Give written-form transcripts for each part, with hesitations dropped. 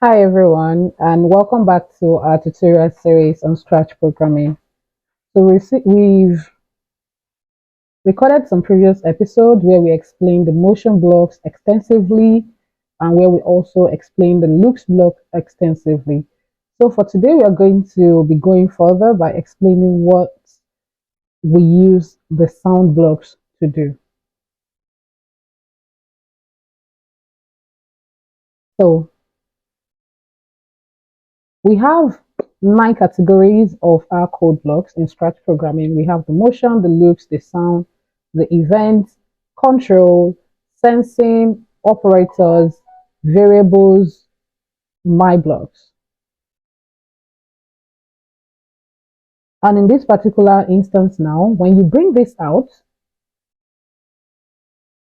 Hi everyone, and welcome back to our tutorial series on Scratch programming. We've recorded some previous episodes where we explained the motion blocks extensively and where we also explained the loops block extensively. So for today, we are going to be going further by explaining what we use the sound blocks to do. So we have 9 categories of our code blocks in Scratch programming. We have the motion, the loops, the sound, the event, control, sensing, operators, variables, my blocks. And in this particular instance now, when you bring this out,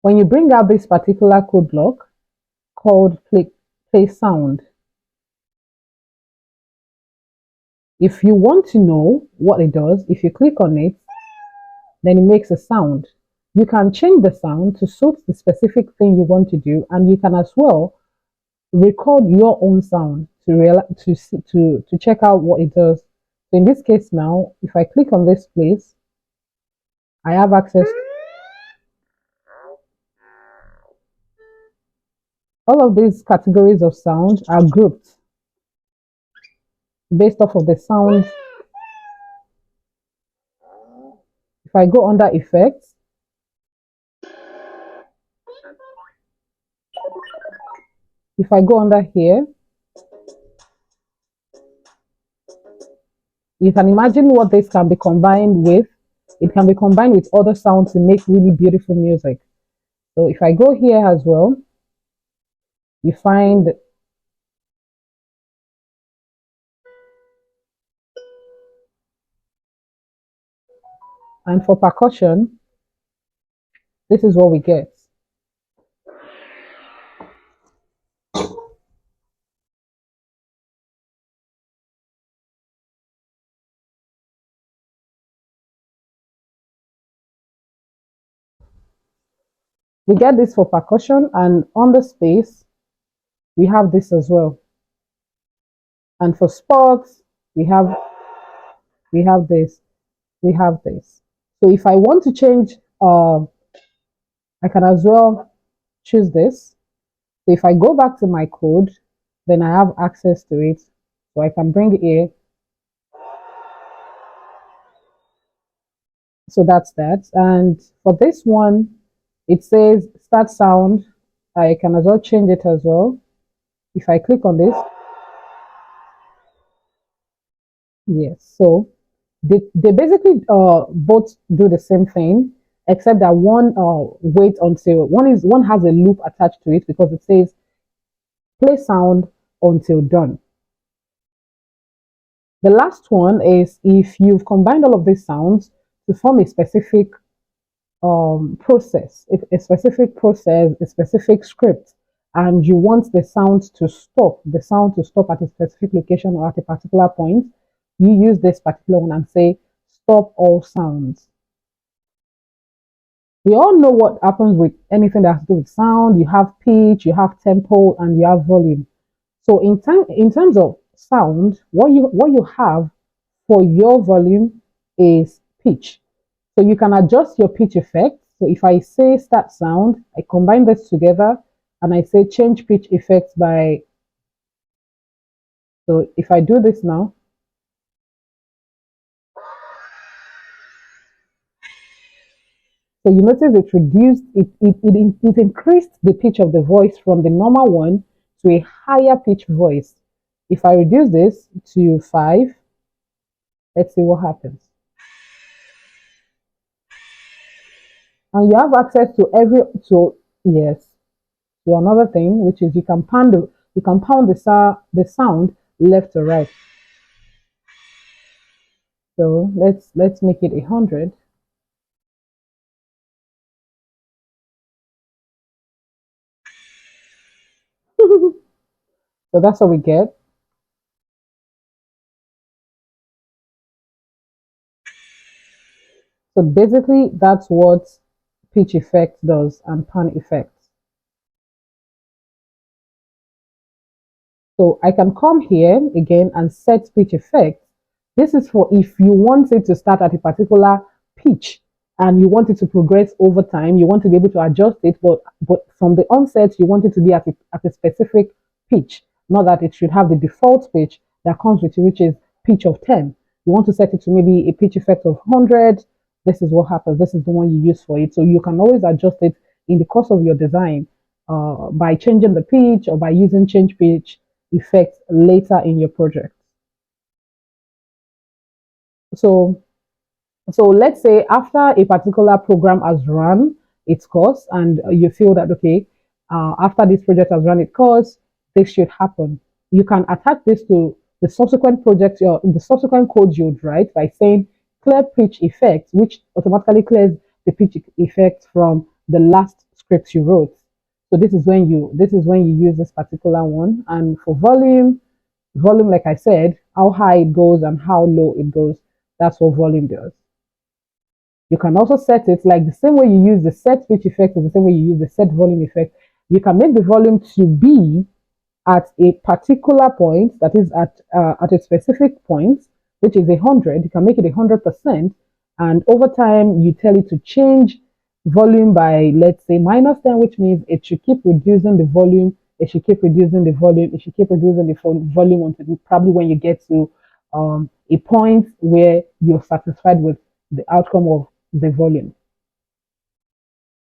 when you bring out this particular code block called play sound, if you want to know what it does, if you click on it, then it makes a sound. You can change the sound to suit the specific thing you want to do, and you can as well record your own sound to check out what it does. So in this case now, if I click on this place, I have access. All of these categories of sound are grouped based off of the sound. If I go under effects, if I go under here, you can imagine what this can be combined with. It can be combined with other sounds to make really beautiful music. So if I go here as well, you find, and for percussion, this is what we get. We get this for percussion, and on the space, we have this as well. And for sports, we have we have this, we have this. So if I want to change, I can as well choose this. So if I go back to my code, then I have access to it. So I can bring it here. So that's that. And for this one, it says start sound. I can as well change it as well. If I click on this, yes. So they basically both do the same thing, except that one wait until one has a loop attached to it because it says play sound until done. The last one is if you've combined all of these sounds to form a specific process, a specific script, and you want the sound to stop at a specific location or at a particular point, you use this particular one and say stop all sounds. We all know what happens with anything that has to do with sound. You have pitch, you have tempo, and you have volume. So in terms of sound, what you have for your volume is pitch. So you can adjust your pitch effect. So if I say start sound, I combine this together and I say change pitch effects by. So if I do this now, so you notice it reduced, it increased the pitch of the voice from the normal one to a higher pitch voice. If I reduce this to 5, let's see what happens. And you have access to yes, to another thing, which is you can pound the sound left to right. So let's make it 100. So that's what we get. So basically, that's what pitch effect does and pan effect. So I can come here again and set pitch effect. This is for if you want it to start at a particular pitch and you want it to progress over time, you want to be able to adjust it, but from the onset, you want it to be at a specific pitch, not that it should have the default pitch that comes with it, which is pitch of 10. You want to set it to maybe a pitch effect of 100. This is what happens. This is the one you use for it. So you can always adjust it in the course of your design by changing the pitch or by using change pitch effects later in your project. So, so let's say after a particular program has run its course and you feel that, okay, after this project has run its course, this should happen. You can attach this to the subsequent project, the subsequent code you'd write by saying clear pitch effects, which automatically clears the pitch effects from the last script you wrote. So this is when you use this particular one. And for volume, like I said, how high it goes and how low it goes, that's what volume does. You can also set it like the same way you use the set pitch effect is the same way you use the set volume effect. You can make the volume to be at a particular point, that is at a specific point, which is 100. You can make it 100%, and over time you tell it to change volume by, let's say, -10, which means it should keep reducing the volume. It should keep reducing the volume. It should keep reducing the volume until probably when you get to a point where you're satisfied with the outcome of the volume.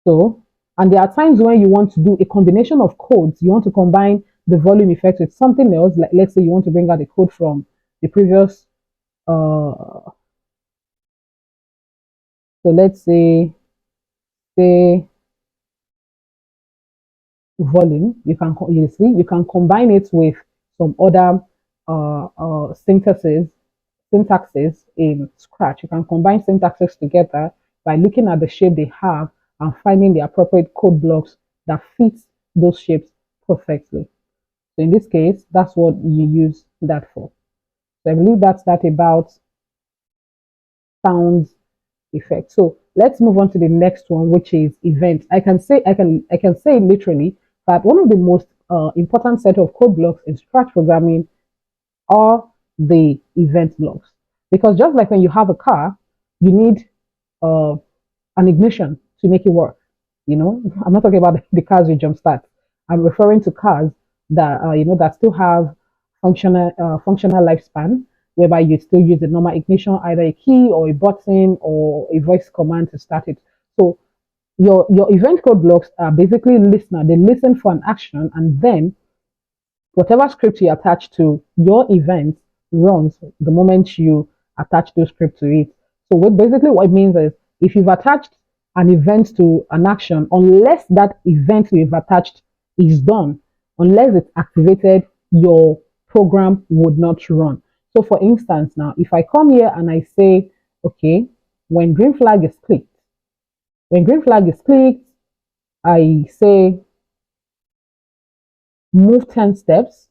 So, and there are times when you want to do a combination of codes. You want to combine the volume effect with something else. Like let's say you want to bring out the code from the previous. So let's say volume. You can combine it with some other syntaxes in Scratch. You can combine syntaxes together by looking at the shape they have and finding the appropriate code blocks that fits those shapes perfectly. So in this case, that's what you use that for. So I believe that's that about sounds effect. So let's move on to the next one, which is event. I can say literally that one of the most important set of code blocks in Scratch programming are the event blocks. Because just like when you have a car, you need an ignition to make it work. You know, I'm not talking about the cars you jumpstart. I'm referring to cars that that still have functional lifespan, whereby you still use the normal ignition, either a key or a button or a voice command to start it. So your event code blocks are basically listener. They listen for an action, and then whatever script you attach to your event runs the moment you attach those script to it. So what it means is if you've attached an event to an action, unless that event you've attached is done, unless it's activated, your program would not run. So for instance, now if I come here and I say, okay, when green flag is clicked, I say move 10 steps,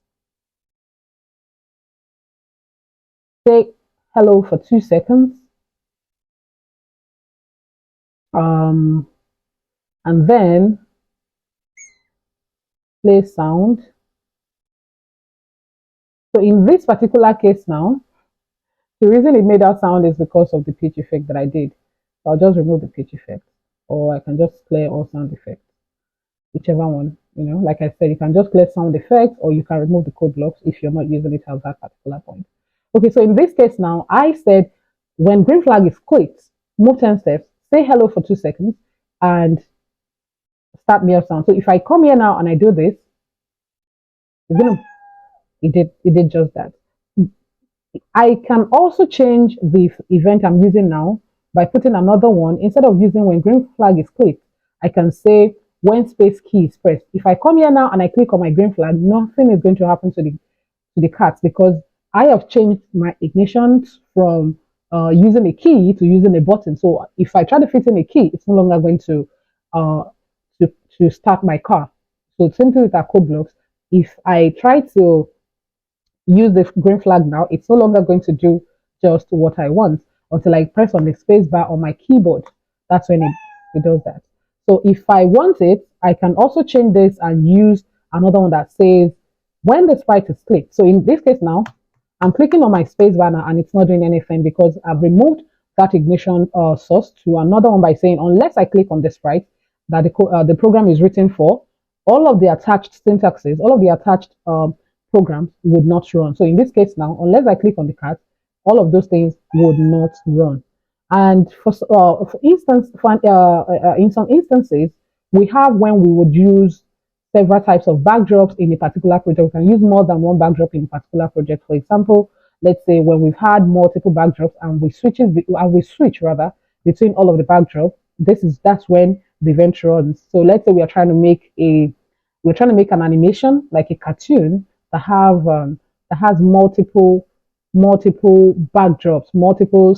say hello for 2 seconds, and then play sound. So in this particular case now, the reason it made that sound is because of the pitch effect that I did. So I'll just remove the pitch effect, or I can just clear all sound effects, whichever one. Like I said, you can just clear sound effects, or you can remove the code blocks if you're not using it at that particular point. Okay, so in this case now, I said when green flag is clicked, move 10 steps, say hello for 2 seconds, and start meow sound. So if I come here now and I do this, it did just that. I can also change the event I'm using now by putting another one. Instead of using when green flag is clicked, I can say when space key is pressed. If I come here now and I click on my green flag, nothing is going to happen to the cards because I have changed my ignition from using a key to using a button. So if I try to fit in a key, it's no longer going uh, to start my car. So same thing with our code blocks. If I try to use the green flag now, it's no longer going to do just what I want until I press on the space bar on my keyboard. That's when it does that. So if I want it, I can also change this and use another one that says when the sprite is clicked. So in this case now, I'm clicking on my space bar now and it's not doing anything because I've removed that ignition source to another one by saying unless I click on the sprite that the program is written for, all of the attached syntaxes, all of the attached programs would not run. So in this case now, unless I click on the cat, all of those things would not run. And for instance, in some instances, we have when we would use several types of backdrops in a particular project. We can use more than one backdrop in a particular project. For example, let's say when we've had multiple backdrops and we switch rather between all of the backdrops, that's when the event runs. So let's say we're trying to make an animation like a cartoon that has multiple backdrops, multiple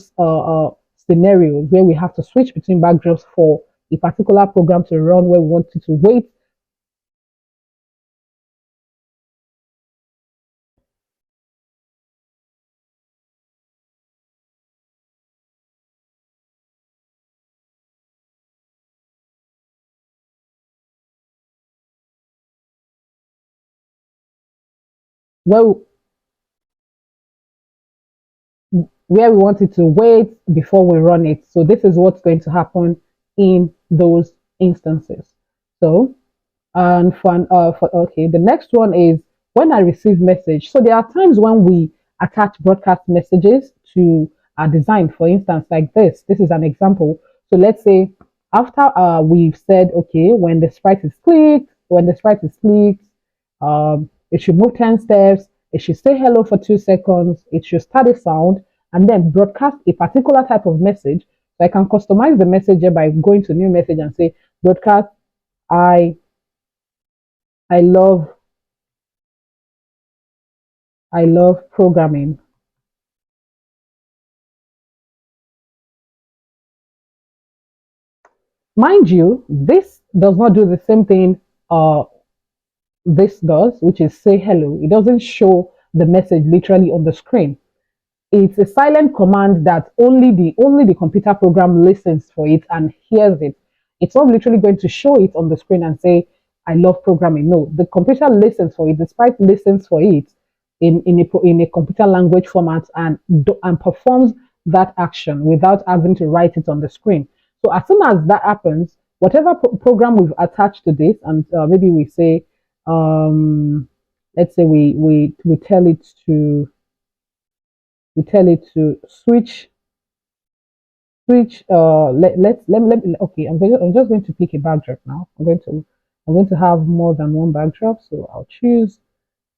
scenarios where we have to switch between backdrops for a particular program to run where we want it to wait. Well, where we want it to wait before we run it. So this is what's going to happen in those instances. So, and for okay, the next one is when I receive message. So there are times when we attach broadcast messages to our design. For instance, like this. This is an example. So let's say after we've said okay, when the sprite is clicked, it should move 10 steps. It should say hello for 2 seconds. It should start a sound and then broadcast a particular type of message. So I can customize the message by going to new message and say broadcast I I love I love programming. Mind you, this does not do the same thing this does, which is say hello. It doesn't show the message literally on the screen. It's a silent command that only the computer program listens for it and hears it. It's not literally going to show it on the screen and say, I love programming. No, the computer listens for it, the sprite listens for it in a computer language format and performs that action without having to write it on the screen. So as soon as that happens, whatever program we've attached to this, and maybe we say, um, let's say we tell it to switch let me okay I'm just going to pick a backdrop now. I'm going to have more than one backdrop, so I'll choose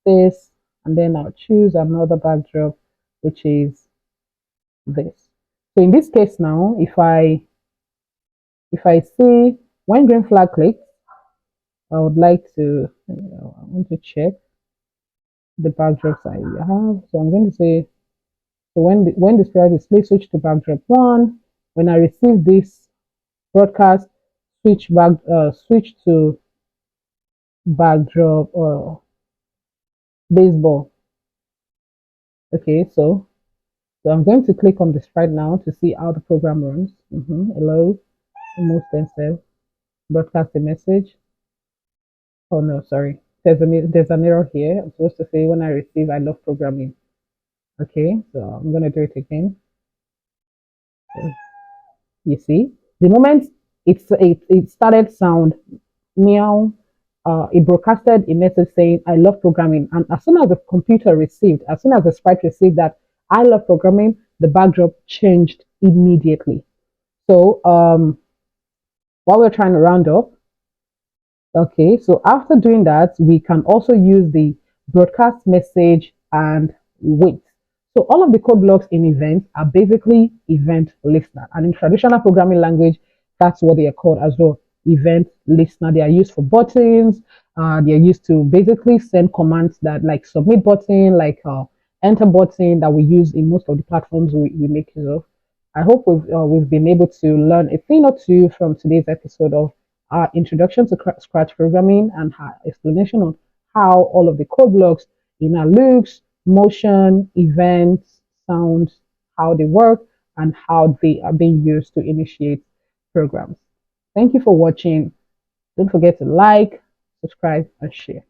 this and then I'll choose another backdrop which is this. So in this case now, if I say when green flag clicks, I would like to I want to check the backdrops I have. So I'm going to say, so when the sprite is please switch to backdrop one. When I receive this broadcast, switch to backdrop baseball. Okay, so I'm going to click on the sprite now to see how the program runs. Hello, almost instead broadcast a message. Oh no, sorry. There's an error here. I'm supposed to say when I receive I love programming. Okay, so I'm gonna do it again. So, you see, the moment it started sound meow, it broadcasted a message saying I love programming, and as soon as as soon as the sprite received that I love programming, the backdrop changed immediately. So while we're trying to round up, okay, so after doing that, we can also use the broadcast message and wait. So all of the code blocks in events are basically event listener. And in traditional programming language, that's what they are called as well, event listener. They are used for buttons. They are used to basically send commands that like submit button, like enter button that we use in most of the platforms we make use of. I hope we've been able to learn a thing or two from today's episode of our introduction to Scratch programming and her explanation on how all of the code blocks in our loops, motion, events, sounds, how they work, and how they are being used to initiate programs. Thank you for watching. Don't forget to like, subscribe, and share.